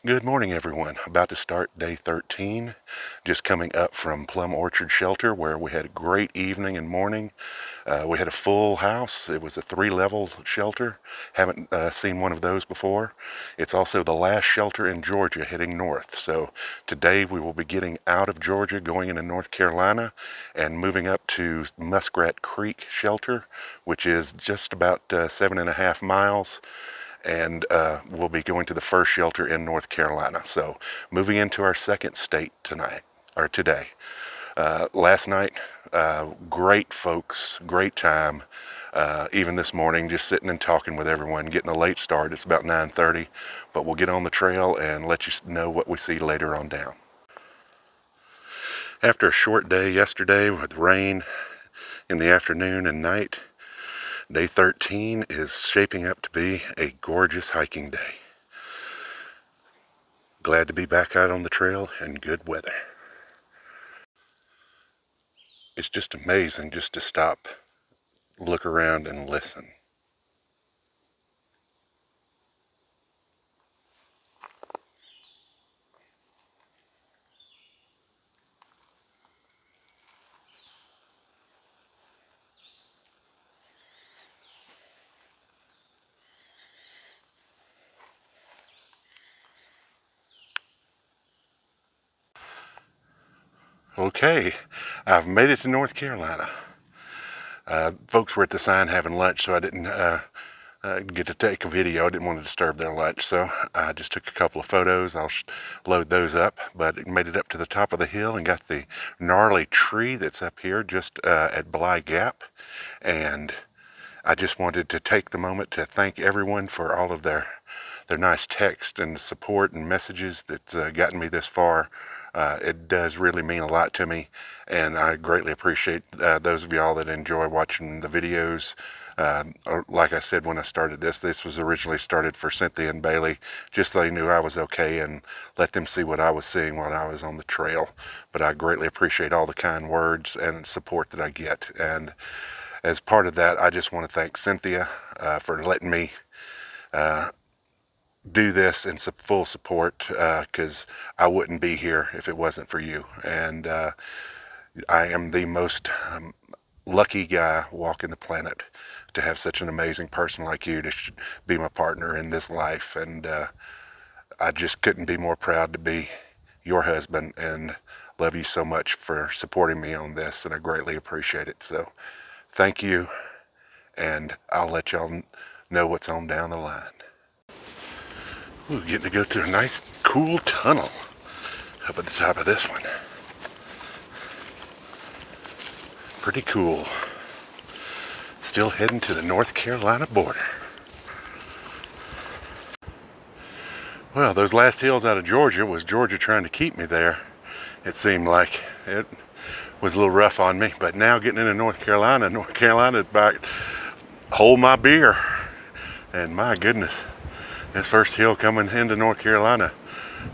Good morning, everyone. About to start day 13. Just coming up from Plumborchard Shelter, where we had a great evening and morning. We had a full house. It was a 3-level shelter. Haven't seen one of those before. It's also the last shelter in Georgia heading north. So today we will be getting out of Georgia, going into North Carolina, and moving up to Muskrat Creek Shelter, which is just about 7.5 miles. And we'll be going to the first shelter in North Carolina. So moving into our second state tonight, or today. Last night, great folks, great time. Even this morning, just sitting and talking with everyone, getting a late start. It's about 9:30, but we'll get on the trail and let you know what we see later on down. After a short day yesterday with rain in the afternoon and night, day 13 is shaping up to be a gorgeous hiking day. Glad to be back out on the trail in good weather. It's just amazing just to stop, look around, and listen. Okay, I've made it to North Carolina. Folks were at the sign having lunch, so I didn't get to take a video. I didn't want to disturb their lunch, so I just took a couple of photos. I'll load those up, but made it up to the top of the hill and got the gnarly tree that's up here just at Bly Gap. And I just wanted to take the moment to thank everyone for all of their nice text and support and messages that's gotten me this far. It does really mean a lot to me, and I greatly appreciate those of y'all that enjoy watching the videos. Like I said when I started this was originally started for Cynthia and Bailey, just so they knew I was okay and let them see what I was seeing while I was on the trail. But I greatly appreciate all the kind words and support that I get. And as part of that, I just want to thank Cynthia for letting me do this in full support, because I wouldn't be here if it wasn't for you. And I am the most lucky guy walking the planet to have such an amazing person like you to be my partner in this life. And I just couldn't be more proud to be your husband, and love you so much for supporting me on this, and I greatly appreciate it. So thank you, and I'll let y'all know what's on down the line. We're getting to go through a nice, cool tunnel up at the top of this one. Pretty cool. Still heading to the North Carolina border. Well, those last hills out of Georgia was Georgia trying to keep me there. It seemed like it was a little rough on me, but now getting into North Carolina is about hold my beer. And my goodness, this first hill coming into North Carolina,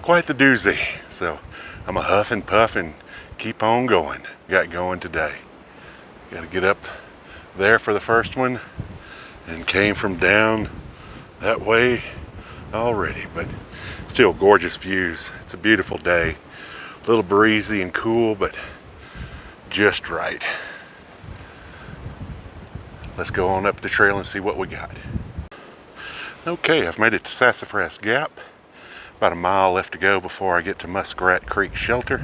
quite the doozy. So I'm a huff and puff and keep on going. Got going today. Got to get up there for the first one, and came from down that way already, but still gorgeous views. It's a beautiful day. A little breezy and cool, but just right. Let's go on up the trail and see what we got. Okay, I've made it to Sassafras Gap. About a mile left to go before I get to Muskrat Creek Shelter.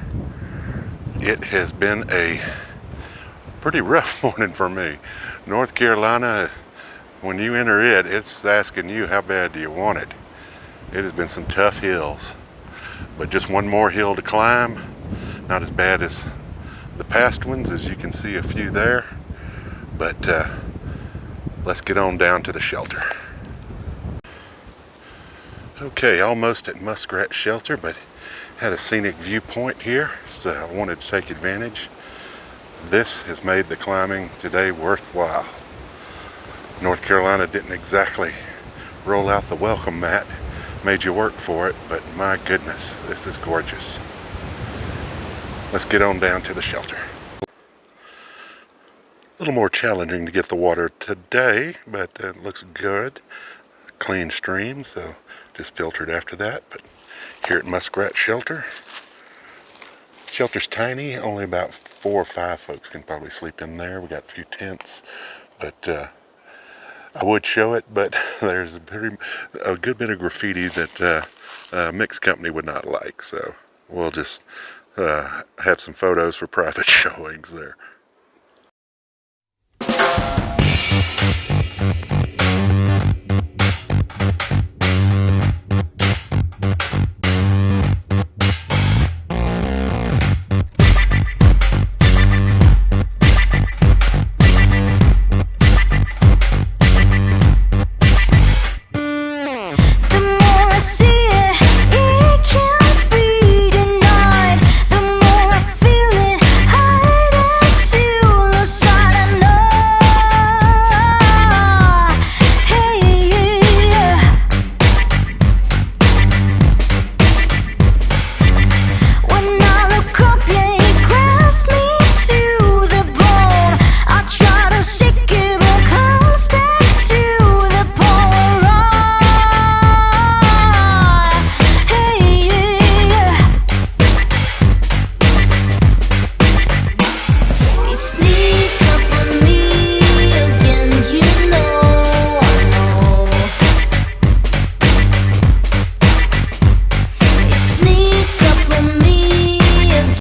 It has been a pretty rough morning for me. North Carolina, when you enter it, it's asking you how bad do you want it. It has been some tough hills, but just one more hill to climb. Not as bad as the past ones, as you can see a few there, but let's get on down to the shelter. Okay, almost at Muskrat Shelter, but had a scenic viewpoint here, so I wanted to take advantage. This has made the climbing today worthwhile. North Carolina didn't exactly roll out the welcome mat, made you work for it, but my goodness, this is gorgeous. Let's get on down to the shelter. A little more challenging to get the water today, but it looks good. Clean stream, so just filtered after that. But here at Muskrat Shelter, shelter's tiny, only about 4 or 5 folks can probably sleep in there. We got a few tents, but I would show it, but there's a good bit of graffiti that mixed company would not like, so we'll just have some photos for private showings there.